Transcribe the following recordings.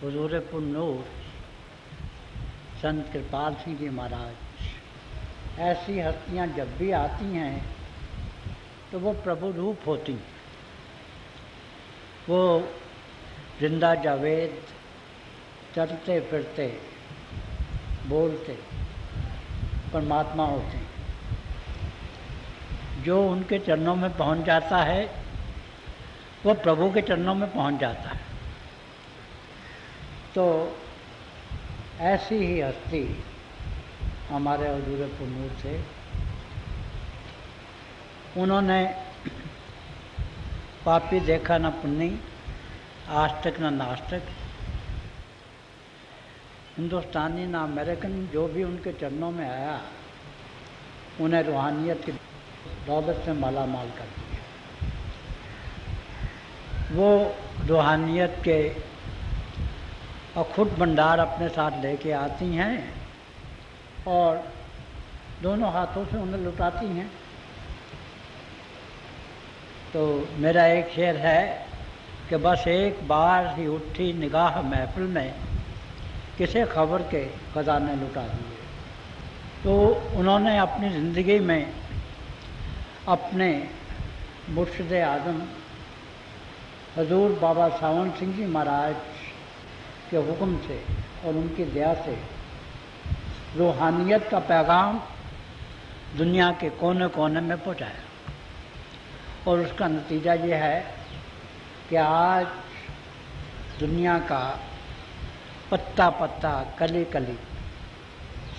हुजूर पुरनूर संत कृपाल सिंह जी महाराज, ऐसी हस्तियाँ जब भी आती हैं तो वो प्रभु रूप होती हैं। वो जिंदा जावेद चलते फिरते बोलते परमात्मा होते हैं। जो उनके चरणों में पहुंच जाता है वो प्रभु के चरणों में पहुंच जाता है। तो ऐसी ही हस्ती हमारे हुजूर पुरनूर थे। उन्होंने पापी देखा न पुण्य, आस्तिक न नास्तिक, हिंदुस्तानी ना अमेरिकन, जो भी उनके चरणों में आया उन्हें रूहानियत की दौलत से माला माल कर दिया। वो रूहानियत के अखुट भंडार अपने साथ लेके आती हैं और दोनों हाथों से उन्हें लुटाती हैं। तो मेरा एक शेर है कि बस एक बार ही उठी निगाह महफिल में, किसे खबर के खजाने लुटा दिए। तो उन्होंने अपनी ज़िंदगी में अपने मुर्शिद आज़म हजूर बाबा सावन सिंह जी महाराज के हुक्म से और उनकी दया से रूहानियत का पैगाम दुनिया के कोने कोने में पहुँचाया। और उसका नतीजा ये है कि आज दुनिया का पत्ता पत्ता, कली कली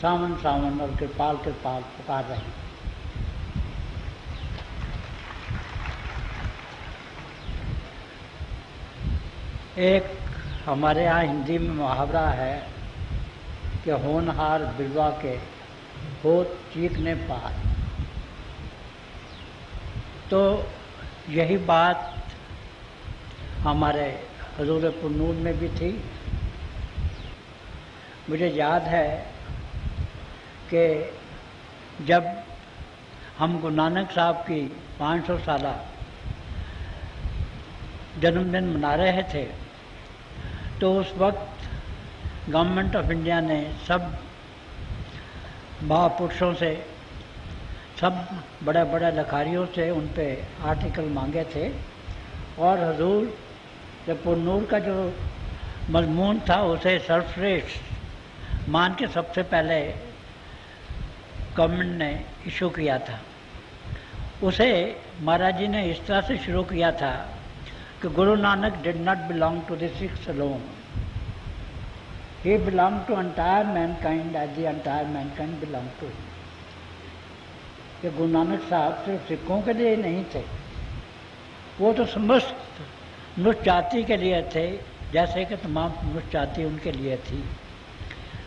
सावन सावन और कृपाल कृपाल पुकार रहे हैं। एक हमारे यहाँ हिंदी में मुहावरा है कि होनहार बिरवा के होत चीखने पार। तो यही बात हमारे हुजूर पुरनूर में भी थी। मुझे याद है कि जब हम गुरु नानक साहब की 500 साला जन्मदिन मना रहे थे, तो उस वक्त गवर्नमेंट ऑफ इंडिया ने सब महापुरुषों से, सब बड़े बड़े लखारियों से उन पे आर्टिकल मांगे थे। और हुजूर पुरनूर का जो मजमून था उसे सर्वश्रेष्ठ मान के सबसे पहले गवर्नमेंट ने इशू किया था। उसे महाराज जी ने इस तरह से शुरू किया था कि Guru Nanak did not belong to the Sikhs alone, he belong to entire mankind as the entire mankind belong to him. कि गुरु नानक साहब सिर्फ सिखों के लिए नहीं थे, वो तो समस्त मनुष्य जाति के लिए थे, जैसे कि तमाम मनुष्य जाति उनके लिए थी।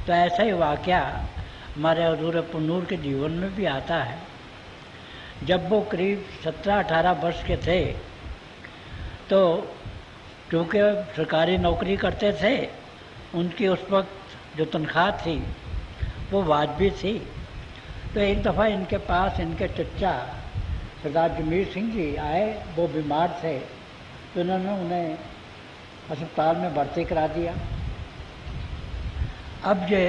तो ऐसा ही वाक़या हमारे हुजूर पुरनूर के जीवन में भी आता है। जब वो करीब 17-18 वर्ष के थे, तो चूँकि सरकारी नौकरी करते थे, उनकी उस वक्त जो तनख्वाह थी वो वाजबी थी। तो एक दफ़ा इनके पास इनके चचा सरदार जमीर सिंह जी आए। वो बीमार थे, तो उन्होंने उन्हें अस्पताल में भर्ती करा दिया। अब ये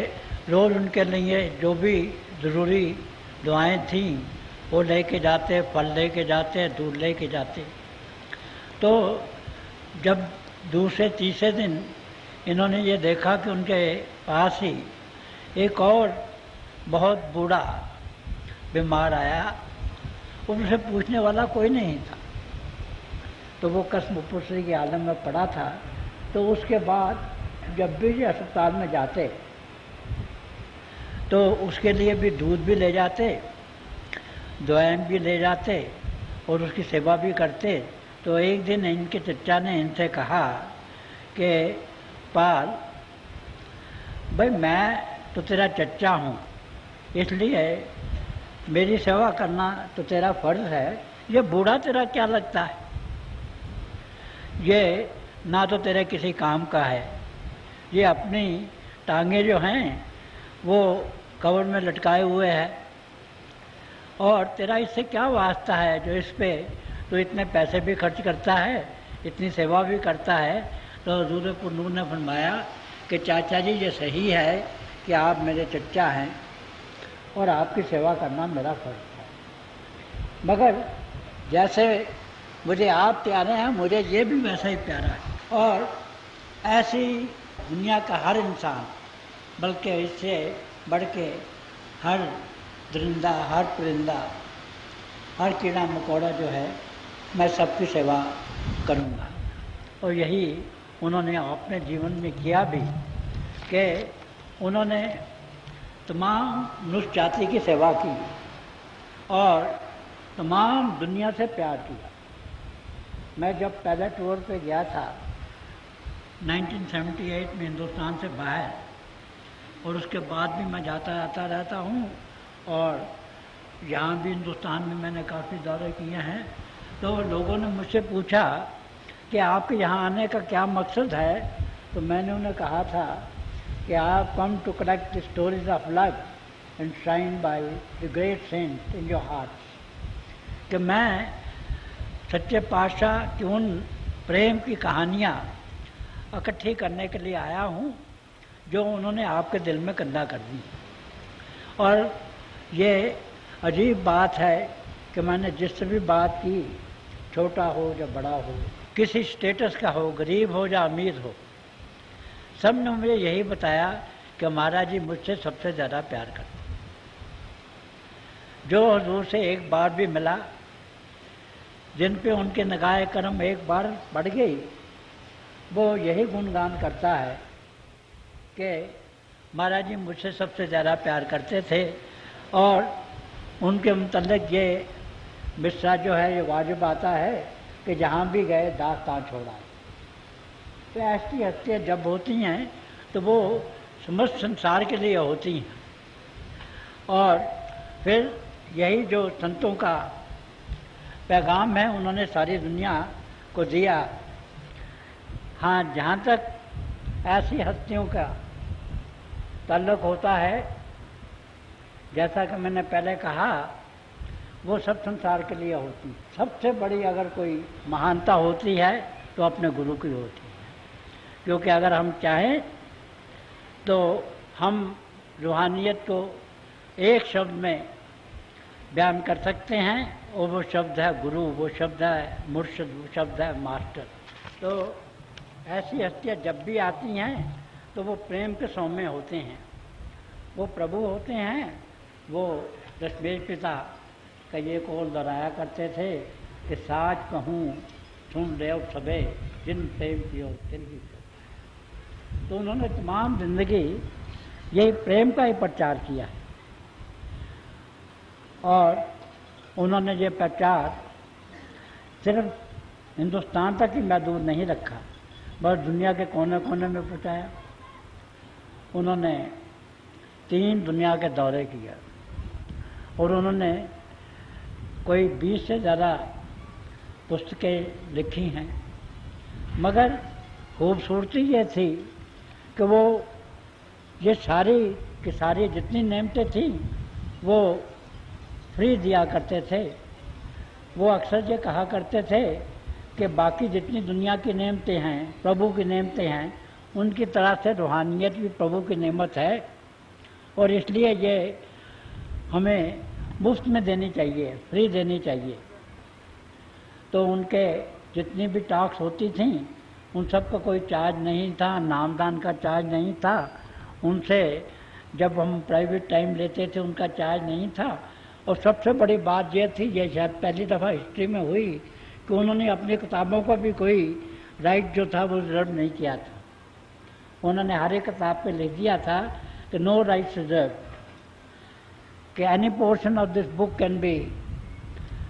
रोज़ उनके लिए जो भी ज़रूरी दुआएं थीं वो लेके जाते, फल लेके जाते, दूध लेके जाते। तो जब दूसरे तीसरे दिन इन्होंने ये देखा कि उनके पास ही एक और बहुत बूढ़ा बीमार आया, उनसे पूछने वाला कोई नहीं था। तो वो कसम पुसरी के आलम में पड़ा था। तो उसके बाद जब भी ये अस्पताल में जाते तो उसके लिए भी दूध भी ले जाते, दवाएं भी ले जाते और उसकी सेवा भी करते। तो एक दिन इनके चचा ने इनसे कहा कि पाल भाई, मैं तो तेरा चचा हूँ, इसलिए मेरी सेवा करना तो तेरा फर्ज है। ये बूढ़ा तेरा क्या लगता है? ये ना तो तेरे किसी काम का है, ये अपनी टांगे जो हैं वो कवर में लटकाए हुए है, और तेरा इससे क्या वास्ता है जो इस पे तो इतने पैसे भी खर्च करता है, इतनी सेवा भी करता है। तो हुजूर पुरनूर ने फरमाया कि चाचा जी ये सही है कि आप मेरे चचा हैं और आपकी सेवा करना मेरा फर्ज है, मगर जैसे मुझे आप प्यारे हैं मुझे ये भी वैसा ही प्यारा है। और ऐसी दुनिया का हर इंसान, बल्कि इससे बढ़ के हर दरिंदा, हर परिंदा, हर कीड़ा मकोड़ा जो है, मैं सबकी सेवा करूँगा। और यही उन्होंने अपने जीवन में किया भी कि उन्होंने तमाम मनुष्य जाति की सेवा की और तमाम दुनिया से प्यार किया। मैं जब पहले टूर पे गया था 1978 में हिंदुस्तान से बाहर, और उसके बाद भी मैं जाता आता रहता हूँ और यहाँ भी हिंदुस्तान में मैंने काफ़ी दौरे किए हैं, तो लोगों ने मुझसे पूछा कि आपके यहाँ आने का क्या मकसद है, तो मैंने उन्हें कहा था कि आप come to collect the stories of love and shine by the great saint in your hearts, कि मैं सच्चे पातशाह की उन प्रेम की कहानियाँ इकट्ठी करने के लिए आया हूँ जो उन्होंने आपके दिल में कंधा कर दी। और ये अजीब बात है कि मैंने जिससे भी बात की, छोटा हो या बड़ा हो, किसी स्टेटस का हो, गरीब हो या अमीर हो, सब ने मुझे यही बताया कि महाराज जी मुझसे सबसे ज़्यादा प्यार करते। जो हुजूर से एक बार भी मिला, जिन पे उनके निगाह करम एक बार बढ़ गई, वो यही गुणगान करता है कि महाराज जी मुझसे सबसे ज़्यादा प्यार करते थे। और उनके मुतल्लिक़ ये मिसरा जो है ये वाजिब आता है कि जहाँ भी गए दास्तान छोड़ाए। तो ऐसी हस्तियाँ जब होती हैं तो वो समस्त संसार के लिए होती हैं। और फिर यही जो संतों का पैगाम है उन्होंने सारी दुनिया को दिया। हाँ, जहाँ तक ऐसी हस्तियों का ताल्लुक़ होता है, जैसा कि मैंने पहले कहा, वो सब संसार के लिए होती। सबसे बड़ी अगर कोई महानता होती है तो अपने गुरु की होती है, क्योंकि अगर हम चाहें तो हम रूहानियत को एक शब्द में बयान कर सकते हैं, और वो शब्द है गुरु, वो शब्द है मुर्शिद, वो शब्द है मास्टर। तो ऐसी हस्तियाँ जब भी आती हैं तो वो प्रेम के सौम्य होते हैं, वो प्रभु होते हैं। वो दशमेश पिता का ये कौल दोहराया करते थे कि साच कहूँ सुन ले सबे जिन प्रेम पियो तिल ही। तो उन्होंने तमाम जिंदगी यही प्रेम का ही प्रचार किया है। और उन्होंने ये प्रचार सिर्फ हिंदुस्तान तक ही महदूद नहीं रखा, बस दुनिया के कोने कोने में पहुँचाया। उन्होंने 3 दुनिया के दौरे किया और उन्होंने कोई 20 से ज़्यादा पुस्तकें लिखी हैं। मगर खूबसूरती ये थी कि वो ये सारी की सारी जितनी नेमतें थी वो फ्री दिया करते थे। वो अक्सर ये कहा करते थे कि बाकी जितनी दुनिया की नेमतें हैं, प्रभु की नेमतें हैं, उनकी तरह से रूहानियत भी प्रभु की नेमत है, और इसलिए ये हमें मुफ्त में देनी चाहिए, फ्री देनी चाहिए। तो उनके जितनी भी टॉक्स होती थीं उन सब का कोई चार्ज नहीं था, नामदान का चार्ज नहीं था। उनसे जब हम प्राइवेट टाइम लेते थे उनका चार्ज नहीं था। और सबसे बड़ी बात यह थी, ये शायद पहली दफ़ा हिस्ट्री में हुई कि उन्होंने अपनी किताबों का भी कोई राइट जो था वो रिजर्व नहीं किया था। उन्होंने हर एक किताब पे लिख दिया था कि नो राइट्स रिजर्व, कि any portion of this book can be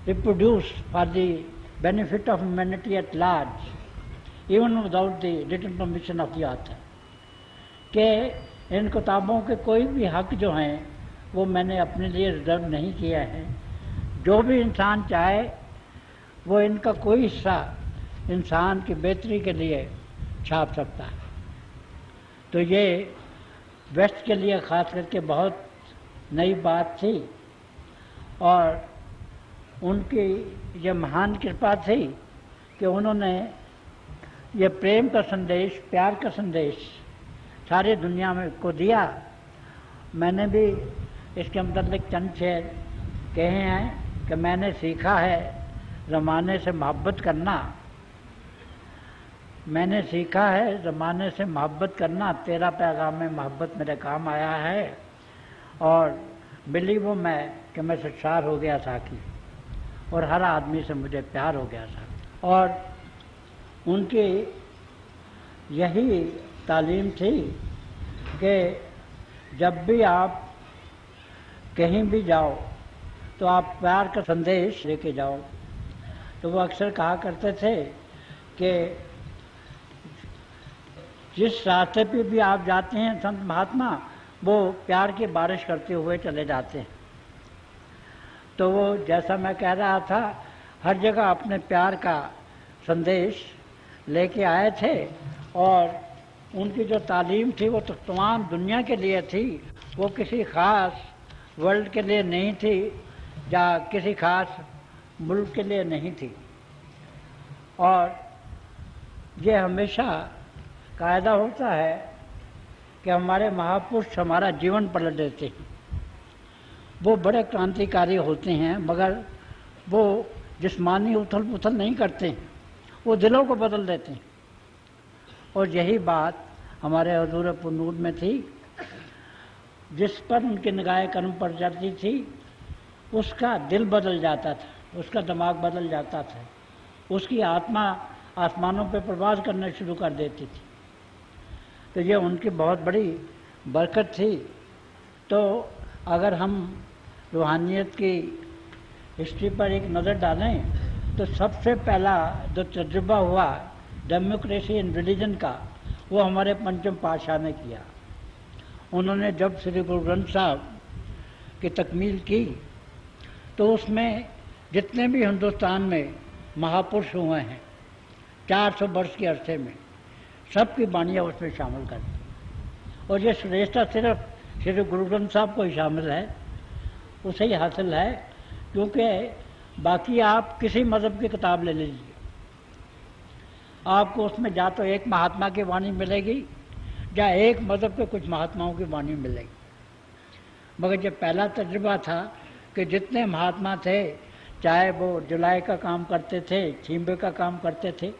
reproduced for the benefit of humanity at large even without the written permission of the author, कि इन किताबों के कोई भी हक जो हैं वो मैंने अपने लिए रिजर्व नहीं किया है। जो भी इंसान चाहे वो इनका कोई हिस्सा इंसान की बेहतरी के लिए छाप सकता है। तो ये वेस्ट के लिए ख़ास करके बहुत नई बात थी, और उनकी ये महान कृपा थी कि उन्होंने ये प्रेम का संदेश, प्यार का संदेश सारी दुनिया में को दिया। मैंने भी इसके मतलब चंद शेर कहे हैं कि मैंने सीखा है ज़माने से मोहब्बत करना, मैंने सीखा है ज़माने से मोहब्बत करना, तेरा पैगाम में मोहब्बत मेरे काम आया है। और मिली वो मैं कि मैं सच्चार हो गया था कि, और हर आदमी से मुझे प्यार हो गया था। और उनकी यही तालीम थी कि जब भी आप कहीं भी जाओ तो आप प्यार का संदेश लेके जाओ। तो वो अक्सर कहा करते थे कि जिस रास्ते पे भी आप जाते हैं संत महात्मा, वो प्यार की बारिश करते हुए चले जाते हैं। तो वो जैसा मैं कह रहा था, हर जगह अपने प्यार का संदेश लेके आए थे। और उनकी जो तालीम थी वो तो तमाम दुनिया के लिए थी, वो किसी ख़ास वर्ल्ड के लिए नहीं थी या किसी ख़ास मुल्क के लिए नहीं थी। और ये हमेशा कायदा होता है कि हमारे महापुरुष हमारा जीवन पलट देते हैं। वो बड़े क्रांतिकारी होते हैं, मगर वो जिस्मानी उथल पुथल नहीं करते हैं, वो दिलों को बदल देते हैं। और यही बात हमारे हुजूर पुनूर में थी। जिस पर उनकी निगाह कर्म पड़ जाती थी, उसका दिल बदल जाता था, उसका दिमाग बदल जाता था, उसकी आत्मा आसमानों पे प्रवास करना शुरू कर देती थी। तो ये उनकी बहुत बड़ी बरकत थी। तो अगर हम रूहानियत की हिस्ट्री पर एक नज़र डालें तो सबसे पहला जो तजुर्बा हुआ डेमोक्रेसी इन रिलीजन का, वो हमारे पंचम पातशाह ने किया। उन्होंने जब श्री गुरु ग्रंथ साहब की तकमील की तो उसमें जितने भी हिंदुस्तान में महापुरुष हुए हैं 400 वर्ष के अरसे में, सबकी बाणियाँ उसमें शामिल कर दी। और ये श्रेष्ठता सिर्फ श्री गुरु ग्रंथ साहब को ही शामिल है, उसे ही हासिल है। क्योंकि बाकी आप किसी मज़हब की किताब ले लीजिए, आपको उसमें या तो एक महात्मा की वाणी मिलेगी या एक मज़हब के कुछ महात्माओं की वाणी मिलेगी। मगर जब पहला तजुर्बा था कि जितने महात्मा थे, चाहे वो जुलाई का काम करते थे, छींबे का काम करते थे,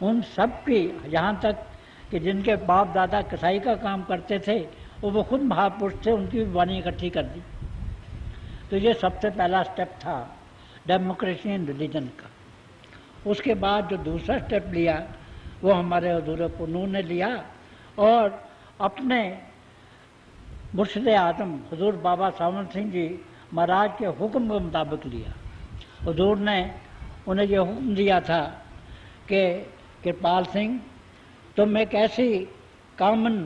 उन सब की, यहाँ तक कि जिनके बाप दादा कसाई का काम करते थे, वो खुद महापुरुष थे, उनकी वाणी इकट्ठी कर दी। तो ये सबसे पहला स्टेप था डेमोक्रेसी इन रिलीजन का। उसके बाद जो दूसरा स्टेप लिया वो हमारे हुजूर पुनूर ने लिया और अपने मुर्शिद आज़म हुजूर बाबा सावन सिंह जी महाराज के हुक्म के मुताबिक लिया। हुजूर ने उन्हें ये हुक्म दिया था कि कृपाल सिंह, तुम एक ऐसी कॉमन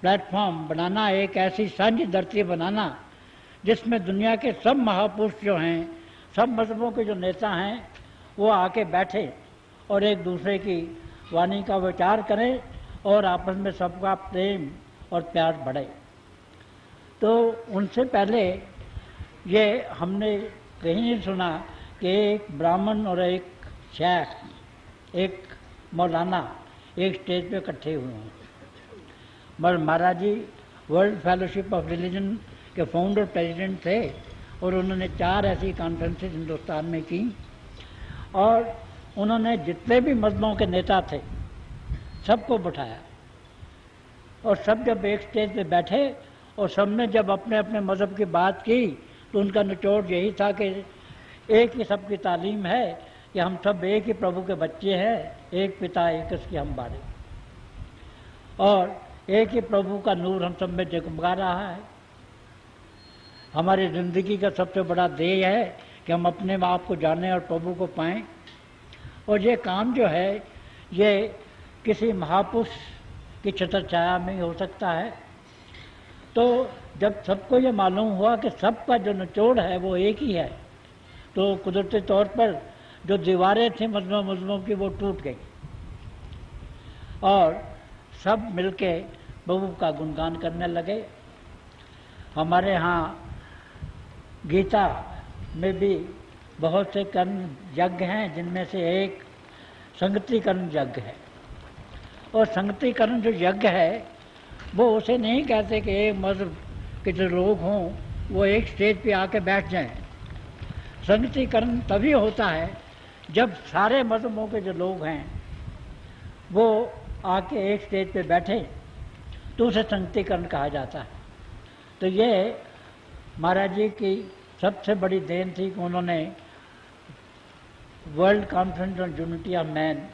प्लेटफॉर्म बनाना, एक ऐसी साझी धरती बनाना जिसमें दुनिया के सब महापुरुष जो हैं, सब मज़हबों के जो नेता हैं, वो आके बैठे और एक दूसरे की वाणी का विचार करें और आपस में सबका प्रेम और प्यार बढ़े। तो उनसे पहले ये हमने कहीं नहीं सुना कि एक ब्राह्मण और एक शेख, एक मौलाना एक स्टेज पे इकट्ठे हुए हैं। मगर महाराज जी वर्ल्ड फेलोशिप ऑफ रिलीजन के फाउंडर प्रेसिडेंट थे और उन्होंने 4 ऐसी कॉन्फ्रेंसेस हिंदुस्तान में की और उन्होंने जितने भी मज़हबों के नेता थे सबको बिठाया और सब जब एक स्टेज पे बैठे और सबने जब अपने अपने मज़हब की बात की तो उनका निचोड़ यही था कि एक ही सबकी तालीम है कि हम सब एक ही प्रभु के बच्चे हैं, एक पिता एक इसके हम बारे, और एक ही प्रभु का नूर हम सब में जगमगा रहा है। हमारी ज़िंदगी का सबसे बड़ा ध्येय है कि हम अपने आप को जानें और प्रभु को पाएं। और ये काम जो है ये किसी महापुरुष की छत्र छाया में ही हो सकता है। तो जब सबको ये मालूम हुआ कि सबका जो निचोड़ है वो एक ही है, तो कुदरती तौर पर जो दीवारें थी मज़हबों की वो टूट गई और सब मिलके प्रभु का गुणगान करने लगे। हमारे यहाँ गीता में भी बहुत से कर्म यज्ञ हैं, जिनमें से एक संगति कर्म यज्ञ है। और संगति कर्म जो यज्ञ है वो उसे नहीं कहते कि एक मज़हब के जो लोग हों वो एक स्टेज पे आके बैठ जाएं। संगीतीकरण तभी होता है जब सारे मज़हबों के जो लोग हैं वो आके एक स्टेज पे बैठे, तो उसे संगीतीकरण कहा जाता है। तो ये महाराज जी की सबसे बड़ी देन थी कि उन्होंने world conference on unity of man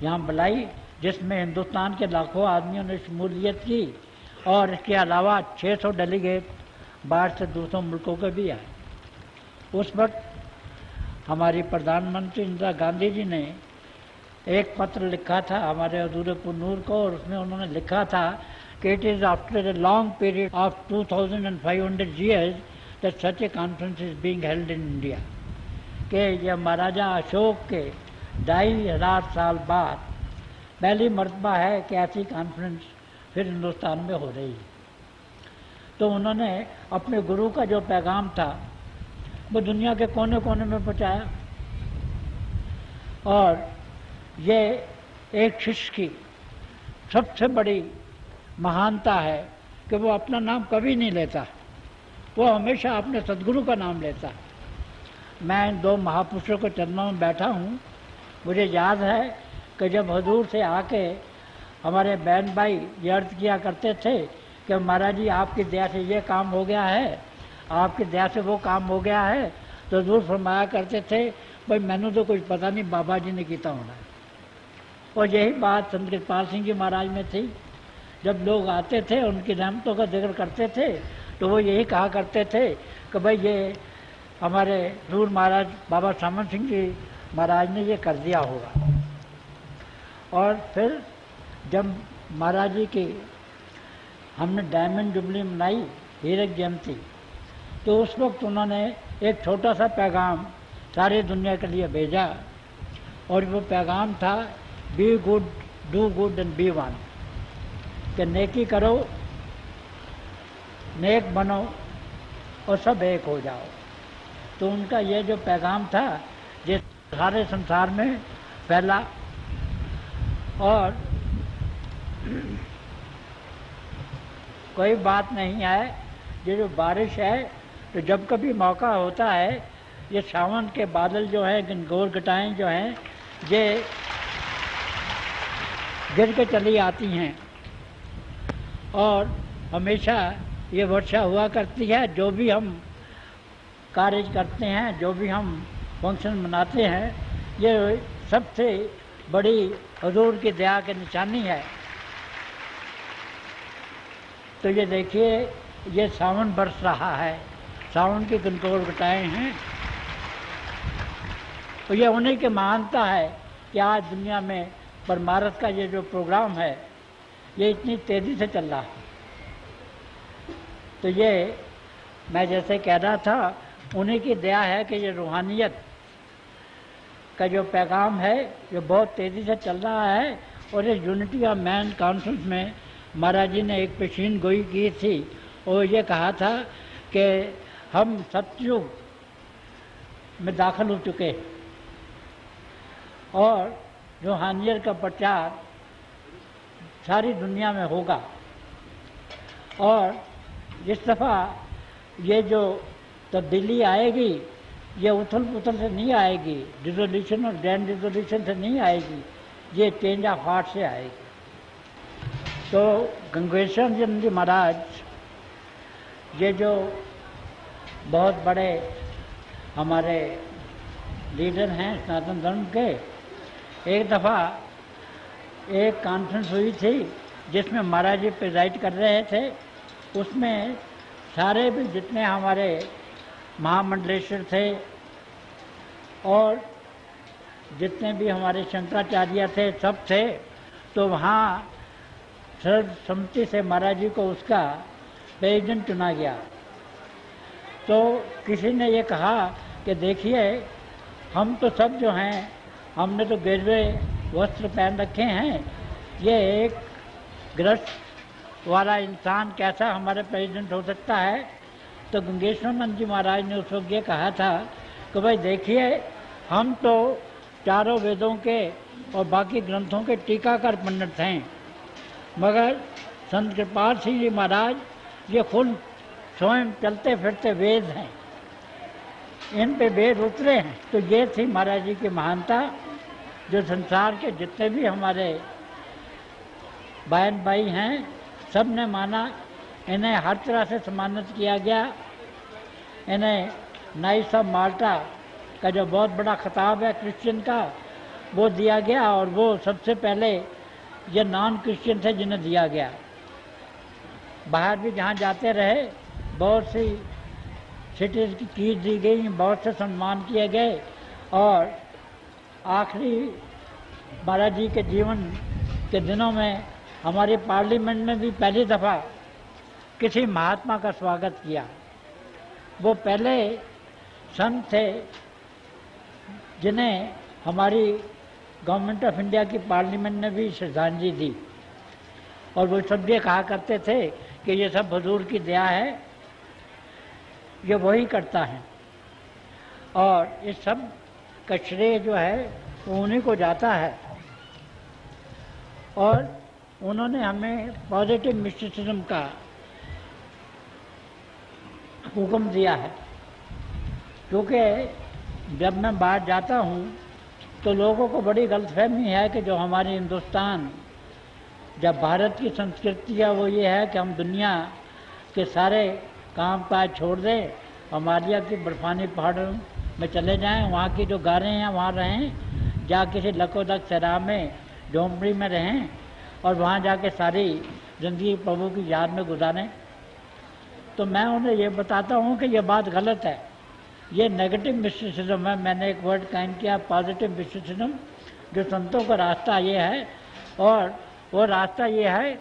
यहाँ बुलाई, जिसमें हिंदुस्तान के लाखों आदमियों ने शमूलियत की और इसके अलावा 600 डेलीगेट बाहर से दूसरों मुल्कों के भी आए। उस वक्त हमारी प्रधानमंत्री इंदिरा गांधी जी ने एक पत्र लिखा था हमारे हजूर पुनूर को, और उसमें उन्होंने लिखा था कि it is after a long period of 2500 years that such A conference is being held in India, कि यह महाराजा अशोक के 2500 साल बाद पहली मरतबा है कि ऐसी कॉन्फ्रेंस फिर हिंदुस्तान में हो रही है। तो उन्होंने अपने गुरु का जो पैगाम था वो दुनिया के कोने कोने में पहुँचाया, और ये एक शिष्य की सबसे बड़ी महानता है कि वो अपना नाम कभी नहीं लेता, वो हमेशा अपने सद्गुरु का नाम लेता है। मैं इन दो महापुरुषों के चरणों में बैठा हूँ। मुझे याद है कि जब हजूर से आके हमारे बहन भाई ये अर्ज किया करते थे कि महाराज जी आपकी दया से ये काम हो गया है, आपकी दया से वो काम हो गया है, तो हजूर फरमाया करते थे भाई मैंने तो कुछ पता नहीं, बाबा जी ने किया होना है। और यही बात संत कृपाल सिंह जी महाराज में थी। जब लोग आते थे उनकी रहमतों का जिक्र करते थे तो वो यही कहा करते थे कि भाई ये हमारे दूर महाराज बाबा सामन सिंह जी महाराज ने ये कर दिया होगा। और फिर जब महाराज जी की हमने डायमंड जुबली मनाई, हीरक जयंती, तो उस वक्त उन्होंने एक छोटा सा पैगाम सारी दुनिया के लिए भेजा, और वो पैगाम था be good, do good and be one, कि नेकी करो, नेक बनो और सब एक हो जाओ। तो उनका ये जो पैगाम था ये सारे संसार में फैला। और कोई बात नहीं है, ये जो बारिश है तो जब कभी मौका होता है ये सावन के बादल जो हैं, गनगौर घटाएं जो हैं, ये गिर के चली आती हैं और हमेशा ये वर्षा हुआ करती है। जो भी हम कार्य करते हैं, जो भी हम फंक्शन मनाते हैं, ये सबसे बड़ी हुजूर की दया की निशानी है। तो ये देखिए ये सावन बरस रहा है, सावन की गनगौर घटाएं हैं, तो ये उन्हीं की महानता है कि आज दुनिया में परमारथ का ये जो प्रोग्राम है ये इतनी तेज़ी से चल रहा है। तो ये मैं जैसे कह रहा था उन्हीं की दया है कि ये रूहानियत का जो पैगाम है ये बहुत तेज़ी से चल रहा है। और ये यूनिटी ऑफ मैन कॉन्फ्रेंस में महाराज जी ने एक पेशीन गोई की थी और ये कहा था कि हम सतयुग में दाखिल हो चुके और रूहानियत का प्रचार सारी दुनिया में होगा। और इस दफ़ा ये जो तब्दीली आएगी ये उथल पुथल से नहीं आएगी, रिजोल्यूशन और ग्रैंड रिजोल्यूशन से नहीं आएगी, ये चेंज ऑफ हार्ट से आएगी। तो गंगेश्वर जी महाराज ये जो बहुत बड़े हमारे लीडर हैं सनातन धर्म के, एक दफ़ा एक कॉन्फ्रेंस हुई थी जिसमें महाराज जी प्रिजाइड कर रहे थे। उसमें सारे भी जितने हमारे महामंडलेश्वर थे और जितने भी हमारे शंकराचार्य थे सब थे। तो वहाँ सर्वसम्मति से महाराज जी को उसका प्रेसिडेंट चुना गया। तो किसी ने ये कहा कि देखिए हम तो सब जो हैं हमने तो गेरुए वस्त्र पहन रखे हैं, ये एक गृहस्थ वाला इंसान कैसा हमारे प्रेसिडेंट हो सकता है। तो गंगेश्वरानंद जी महाराज ने उस वक्त ये कहा था कि भाई देखिए हम तो चारों वेदों के और बाकी ग्रंथों के टीकाकार पंडित हैं, मगर संत कृपाल सिंह जी महाराज ये खुद स्वयं चलते फिरते वेद हैं, इन पे वेद उतरे हैं। तो ये थी महाराज जी की महानता, जो संसार के जितने भी हमारे बहन भाई हैं सब ने माना। इन्हें हर तरह से सम्मानित किया गया। इन्हें नाइट्स ऑफ माल्टा का जो बहुत बड़ा खिताब है क्रिश्चियन का, वो दिया गया, और वो सबसे पहले ये नॉन क्रिश्चियन थे जिन्हें दिया गया। बाहर भी जहाँ जाते रहे बहुत सी सिटीज़ की कीज दी गई, बहुत से सम्मान किए गए, और आखिरी महाराज जी के जीवन के दिनों में हमारे पार्लियामेंट में भी पहली दफ़ा किसी महात्मा का स्वागत किया। वो पहले संत थे जिन्हें हमारी गवर्नमेंट ऑफ इंडिया की पार्लियामेंट ने भी श्रद्धांजलि दी, और वो सब ये कहा करते थे कि ये सब हुजूर की दया है, ये वही करता है, और इस सब का श्रेय जो है वो उन्हीं को जाता है। और उन्होंने हमें पॉजिटिव मिस्टिसिज्म का हुक्म दिया है, क्योंकि जब मैं बाहर जाता हूँ तो लोगों को बड़ी गलतफहमी है कि जो हमारे हिंदुस्तान, जब भारत की संस्कृति है वो ये है कि हम दुनिया के सारे काम काज छोड़ दें, हिमालय की बर्फानी पहाड़ों में चले जाएं, वहाँ की जो गारें हैं वहाँ रहें, जा किसी लकोदक सराय में झोंपड़ी में रहें, और वहाँ जाके सारी ज़िंदगी प्रभु की याद में गुजारें। तो मैं उन्हें ये बताता हूँ कि ये बात गलत है, ये नेगेटिव मिस्टिसिज्म है। मैंने एक वर्ड काइन किया, पॉजिटिव मिस्टिसिज्म। जो संतों का रास्ता ये है, और वो रास्ता ये है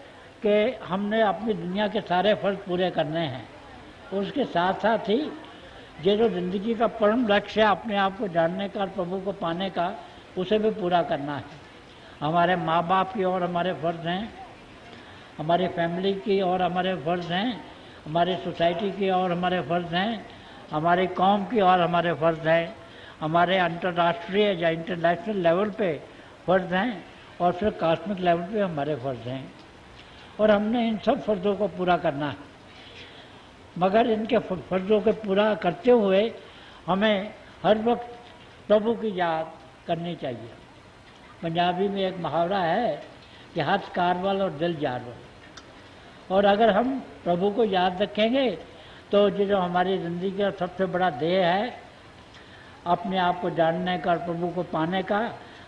कि हमने अपनी दुनिया के सारे फर्ज पूरे करने हैं। उसके साथ साथ ही ये जो ज़िंदगी का परम लक्ष्य है अपने आप को जानने का और प्रभु को पाने का, उसे भी पूरा करना है। हमारे माँ बाप की और हमारे फ़र्ज़ हैं, हमारी फैमिली की और हमारे फ़र्ज़ हैं, हमारी सोसाइटी की और हमारे फ़र्ज़ हैं, हमारी कौम की और हमारे फ़र्ज़ हैं, हमारे अंतर्राष्ट्रीय या इंटरनेशनल लेवल पे फ़र्ज़ हैं, और फिर कॉस्मिक लेवल पे हमारे फ़र्ज़ हैं। और हमने इन सब फ़र्ज़ों को पूरा करना है। मगर इनके फ़र्ज़ों को पूरा करते हुए हमें हर वक्त प्रभु की याद करनी चाहिए। पंजाबी में एक मुहावरा है कि हाथ कारवल और दिल जारवल। और अगर हम प्रभु को याद रखेंगे तो ये जो हमारी ज़िंदगी का सबसे बड़ा ध्येय है, अपने आप को जानने का और प्रभु को पाने का,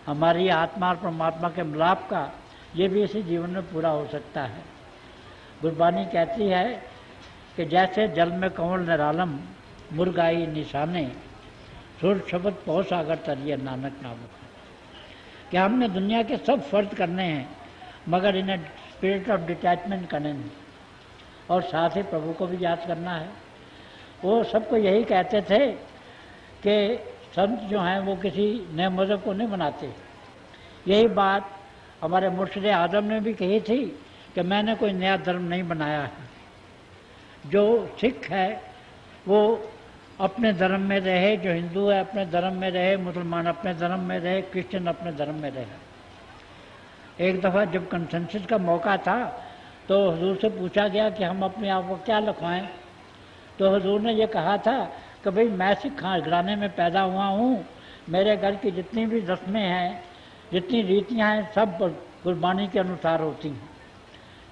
हमारी आत्मा और परमात्मा के मिलाप का, ये भी इसी जीवन में पूरा हो सकता है। गुरबानी कहती है कि जैसे जल में कंवल निरालम, मुर्गाई निशाने, सुर शब्द पौ सागर तरिए नानक नाम। कि हमने दुनिया के सब फर्ज करने हैं, मगर इन्हें स्पिरिट ऑफ डिटैचमेंट करने नहीं, और साथ ही प्रभु को भी याद करना है। वो सबको यही कहते थे कि संत जो हैं वो किसी नए मज़हब को नहीं बनाते। यही बात हमारे मुर्शिद आज़म ने भी कही थी कि मैंने कोई नया धर्म नहीं बनाया है। जो सिख है वो अपने धर्म में रहे, जो हिंदू है अपने धर्म में रहे, मुसलमान अपने धर्म में रहे, क्रिश्चियन अपने धर्म में रहे। एक दफ़ा जब कंसेंसस का मौका था तो हुजूर से पूछा गया कि हम अपने आप को क्या लिखवाएं, तो हुजूर ने ये कहा था कि भाई मैं सिख घराने में पैदा हुआ हूँ, मेरे घर की जितनी भी रस्में हैं, जितनी रीतियाँ हैं, सब गुरबानी के अनुसार होती हैं।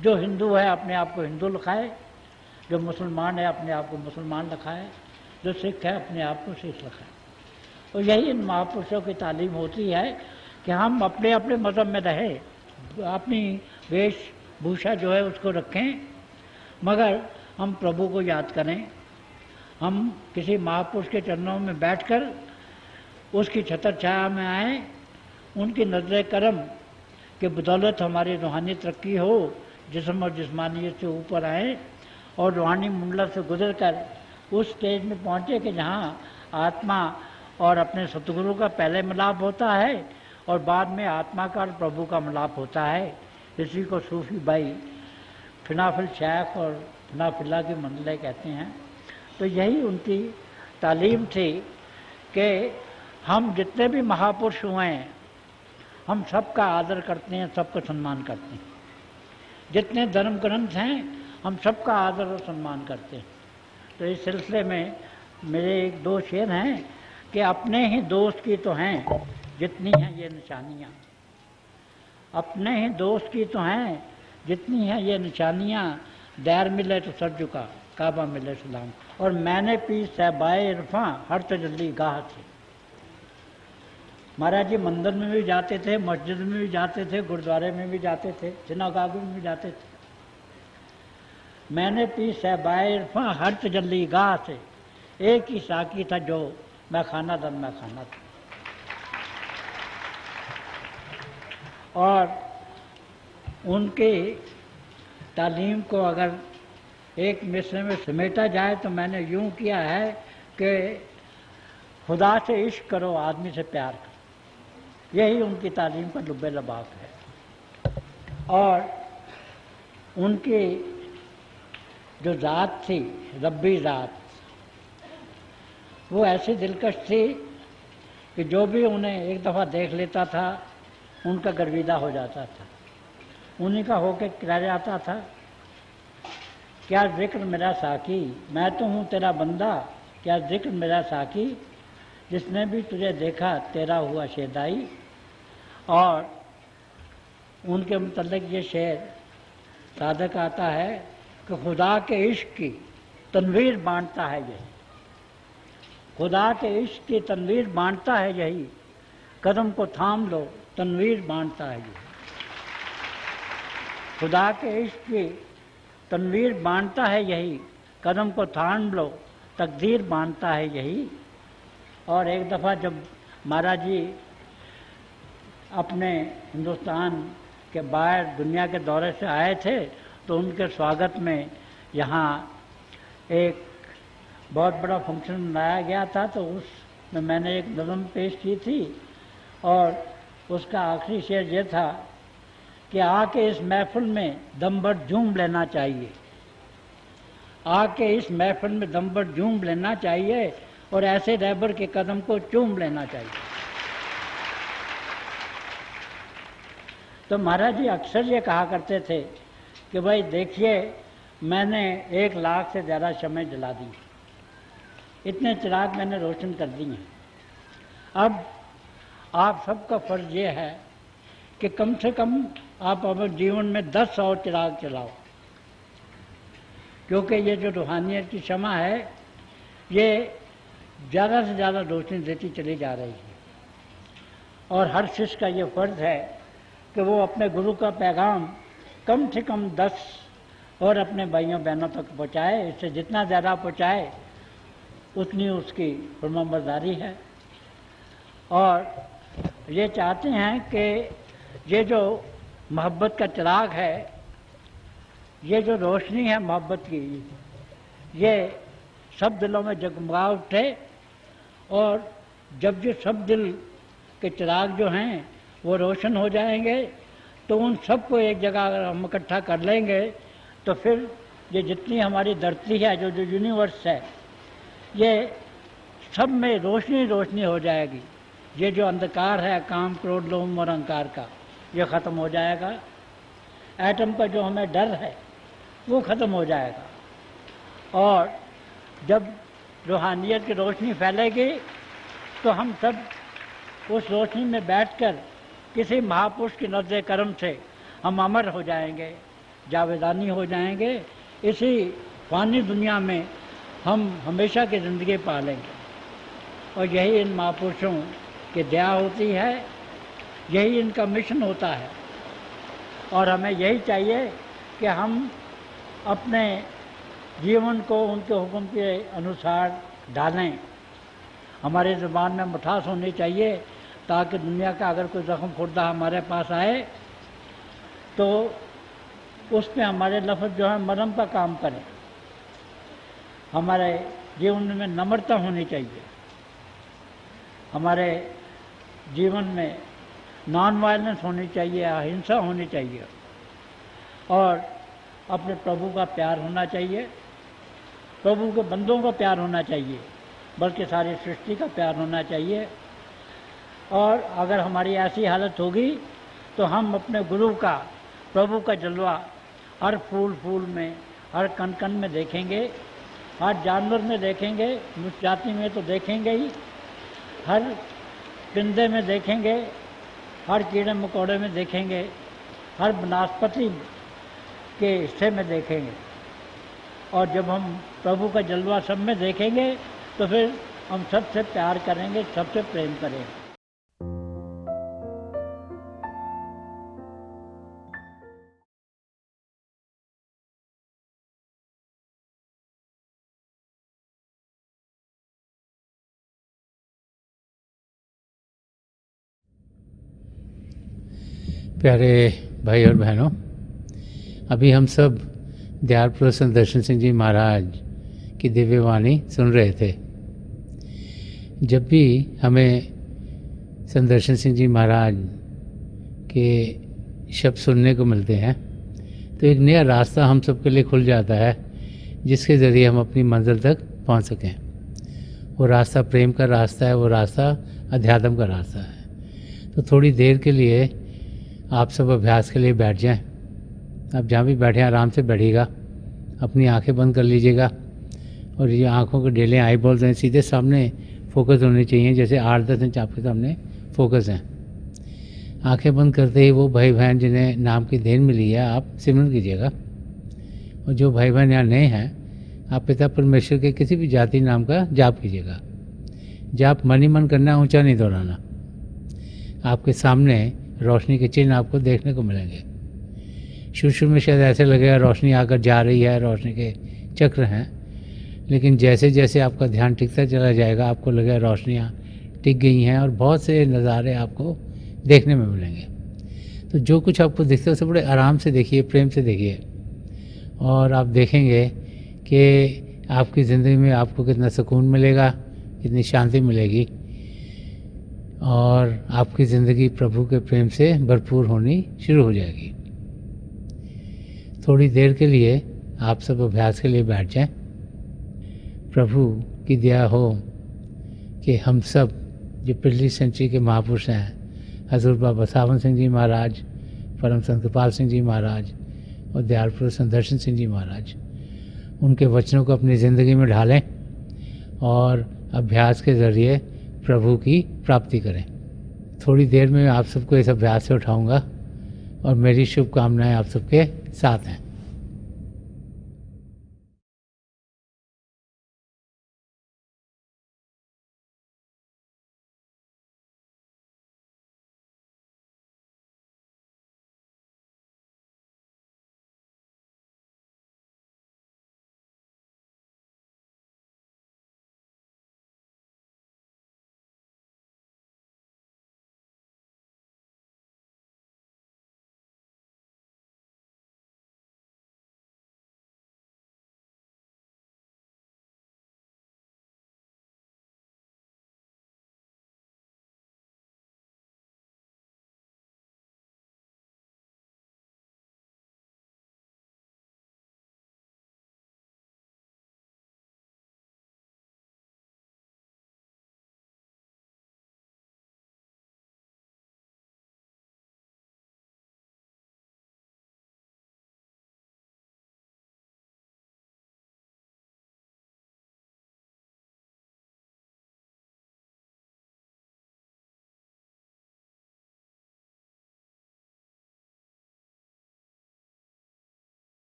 जो हिंदू है अपने आप को हिंदू लिखाए, जो मुसलमान है अपने आप को मुसलमान लिखाए, जो सिख है अपने आप को सिख लिखाए। और यही इन महापुरुषों की तालीम होती है कि हम अपने अपने मज़हब में रहें, अपनी वेशभूषा जो है उसको रखें, मगर हम प्रभु को याद करें। हम किसी महापुरुष के चरणों में बैठकर उसकी छतर छाया में आएँ, उनकी नजर करम के बदौलत हमारी रूहानी तरक्की हो, जिस्म और जिस्मानियत से ऊपर आए और रूहानी मंडल से गुजर कर उस स्टेज में पहुँचे कि जहाँ आत्मा और अपने सतगुरु का पहले मिलाप होता है और बाद में आत्मा का और प्रभु का मिलाप होता है। इसी को सूफी भाई फिनाफिल शेख और फिनाफिल्ला की मंजिलें कहते हैं। तो यही उनकी तालीम थी कि हम जितने भी महापुरुष हुए हैं हम सबका आदर करते हैं, सबका सम्मान करते हैं। जितने धर्म ग्रंथ हैं हम सबका आदर और सम्मान करते हैं। तो इस सिलसिले में मेरे एक दो शेर हैं कि अपने ही दोस्त की तो हैं जितनी हैं ये निशानियाँ, अपने ही दोस्त की तो हैं जितनी हैं ये निशानियाँ, दैर मिले तो सर झुका काबा मिले सलाम, और मैंने पी सहबाए इरफां हर तजल्ली गाह से। महाराज जी मंदिर में भी जाते थे, मस्जिद में भी जाते थे, गुरुद्वारे में भी जाते थे, सिनागाग में भी जाते थे। मैंने पी सहबाए इरफां हर तजल्ली गाह से, एक ही साकी था जो मैं खाना दर मैं खाना था। और उनके तालीम को अगर एक मिसरे में समेटा जाए तो मैंने यूँ किया है कि खुदा से इश्क करो, आदमी से प्यार करो, यही उनकी तालीम का लुब्बे लबाब है। और उनकी जो ज़ात थी, रब्बी ज़ात, वो ऐसी दिलकश थी कि जो भी उन्हें एक दफ़ा देख लेता था उनका गर्विदा हो जाता था, उन्हीं का होके रह जाता था। क्या जिक्र मेरा साकी, मैं तो हूँ तेरा बंदा, क्या जिक्र मेरा साकी, जिसने भी तुझे देखा तेरा हुआ शेदाई। और उनके मुतल्लिक़ ये शेर सादक आता है कि खुदा के इश्क की तनवीर बांटता है यही, खुदा के इश्क की तनवीर बांटता है यही, कदम को थाम लो तनवीर बांटता है यही। खुदा के इश्क की तनवीर बांटता है यही, कदम को थाम लो तकदीर बांटता है यही। और एक दफ़ा जब महाराज जी अपने हिंदुस्तान के बाहर दुनिया के दौरे से आए थे तो उनके स्वागत में यहाँ एक बहुत बड़ा फंक्शन मनाया गया था, तो उसमें मैंने एक नज़म पेश की थी और उसका आखिरी शेर ये था कि आके इस महफिल में दम भर झूम लेना चाहिए, आके इस महफिल में दम भर झूम लेना चाहिए और ऐसे रहबर के कदम को चूम लेना चाहिए। तो महाराज जी अक्सर ये कहा करते थे कि भाई देखिए मैंने 1 लाख से ज़्यादा शमें जला दी, इतने चिराग मैंने रोशन कर दिए हैं। अब आप सबका फ़र्ज़ ये है कि कम से कम आप अपने जीवन में 10 और चिराग जलाओ, क्योंकि ये जो रूहानियत की शमा है ये ज़्यादा से ज़्यादा रोशनी देती चली जा रही है। और हर शिष्य का ये फ़र्ज़ है कि वो अपने गुरु का पैगाम कम से कम 10 और अपने भाइयों बहनों तक पहुँचाए। इससे जितना ज़्यादा पहुँचाए उतनी उसकी फरमाबरदारी है। और ये चाहते हैं कि ये जो मोहब्बत का चिराग है, ये जो रोशनी है मोहब्बत की, ये सब दिलों में जगमगा उठे। और जब ये सब दिल के चिराग जो हैं वो रोशन हो जाएंगे तो उन सबको एक जगह अगर हम इकट्ठा कर लेंगे तो फिर ये जितनी हमारी धरती है, जो यूनिवर्स है, ये सब में रोशनी रोशनी हो जाएगी। ये जो अंधकार है काम, क्रोध, लोभ और अहंकार का, ये ख़त्म हो जाएगा। एटम का जो हमें डर है वो ख़त्म हो जाएगा। और जब रूहानियत की रोशनी फैलेगी तो हम सब उस रोशनी में बैठकर किसी महापुरुष की नज़र करम से हम अमर हो जाएंगे, जावेदानी हो जाएंगे। इसी फ़ानी दुनिया में हम हमेशा की ज़िंदगी पालेंगे। और यही इन महापुरुषों की दया होती है, यही इनका मिशन होता है। और हमें यही चाहिए कि हम अपने जीवन को उनके हुक्म के अनुसार ढालें। हमारे ज़ुबान में मिठास होनी चाहिए ताकि दुनिया का अगर कोई ज़ख्म खुर्दा हमारे पास आए तो उस पर हमारे लफ्ज़ जो है मरहम का काम करें। हमारे जीवन में नम्रता होनी चाहिए, हमारे जीवन में नॉन वायलेंस होनी चाहिए, अहिंसा होनी चाहिए, और अपने प्रभु का प्यार होना चाहिए, प्रभु के बंदों का प्यार होना चाहिए, बल्कि सारी सृष्टि का प्यार होना चाहिए। और अगर हमारी ऐसी हालत होगी तो हम अपने गुरु का, प्रभु का जलवा हर फूल फूल में, हर कण कण में देखेंगे, हर जानवर में देखेंगे, मनुष्य जाति में तो देखेंगे ही, हर पिंदे में देखेंगे, हर कीड़े मकोड़े में देखेंगे, हर वनस्पति के हिस्से में देखेंगे। और जब हम प्रभु का जलवा सब में देखेंगे तो फिर हम सबसे प्यार करेंगे, सबसे प्रेम करेंगे। प्यारे भाई और बहनों, अभी हम सब दयाल संदर्शन सिंह जी महाराज की दिव्य वाणी सुन रहे थे। जब भी हमें संदर्शन सिंह जी महाराज के शब्द सुनने को मिलते हैं तो एक नया रास्ता हम सबके लिए खुल जाता है, जिसके ज़रिए हम अपनी मंजिल तक पहुंच सकें। वो रास्ता प्रेम का रास्ता है, वो रास्ता अध्यात्म का रास्ता है। तो थोड़ी देर के लिए आप सब अभ्यास के लिए बैठ जाएं। आप जहाँ भी बैठे आराम से बैठिएगा, अपनी आंखें बंद कर लीजिएगा और ये आंखों के डेले आई बॉल्स हैं सीधे सामने फोकस होने चाहिए, जैसे 8-10 इंच आपके सामने फोकस हैं। आंखें बंद करते ही वो भाई बहन जिन्हें नाम की देन मिली है आप सिमरन कीजिएगा, और जो भाई बहन यहाँ नए हैं आप पिता परमेश्वर के किसी भी जाति नाम का जाप कीजिएगा। जाप मन ही मन करना, ऊंचा नहीं दोहराना। आपके सामने रोशनी के चिन्ह आपको देखने को मिलेंगे। शुरू में शायद ऐसे लगेगा रोशनी आकर जा रही है, रोशनी के चक्र हैं, लेकिन जैसे जैसे आपका ध्यान टिकता चला जाएगा आपको लगेगा रोशनियाँ टिक गई हैं और बहुत से नज़ारे आपको देखने में मिलेंगे। तो जो कुछ आपको दिखता है उसे बड़े आराम से देखिए, प्रेम से देखिए, और आप देखेंगे कि आपकी ज़िंदगी में आपको कितना सुकून मिलेगा, कितनी शांति मिलेगी, और आपकी ज़िंदगी प्रभु के प्रेम से भरपूर होनी शुरू हो जाएगी। थोड़ी देर के लिए आप सब अभ्यास के लिए बैठ जाएं। प्रभु की दया हो कि हम सब जो पिछली सेंचुरी के महापुरुष हैं, हजूर बाबा सावन सिंह जी महाराज, परम संत कृपाल सिंह जी महाराज और दयाल पुरुष संदर्शन सिंह जी महाराज, उनके वचनों को अपनी ज़िंदगी में ढालें और अभ्यास के ज़रिए प्रभु की प्राप्ति करें। थोड़ी देर में आप सबको इस अभ्यास से उठाऊंगा और मेरी शुभकामनाएं आप सबके साथ हैं।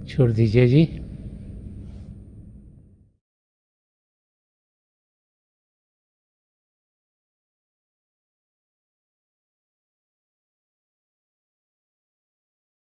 छोड़ दीजिए जी।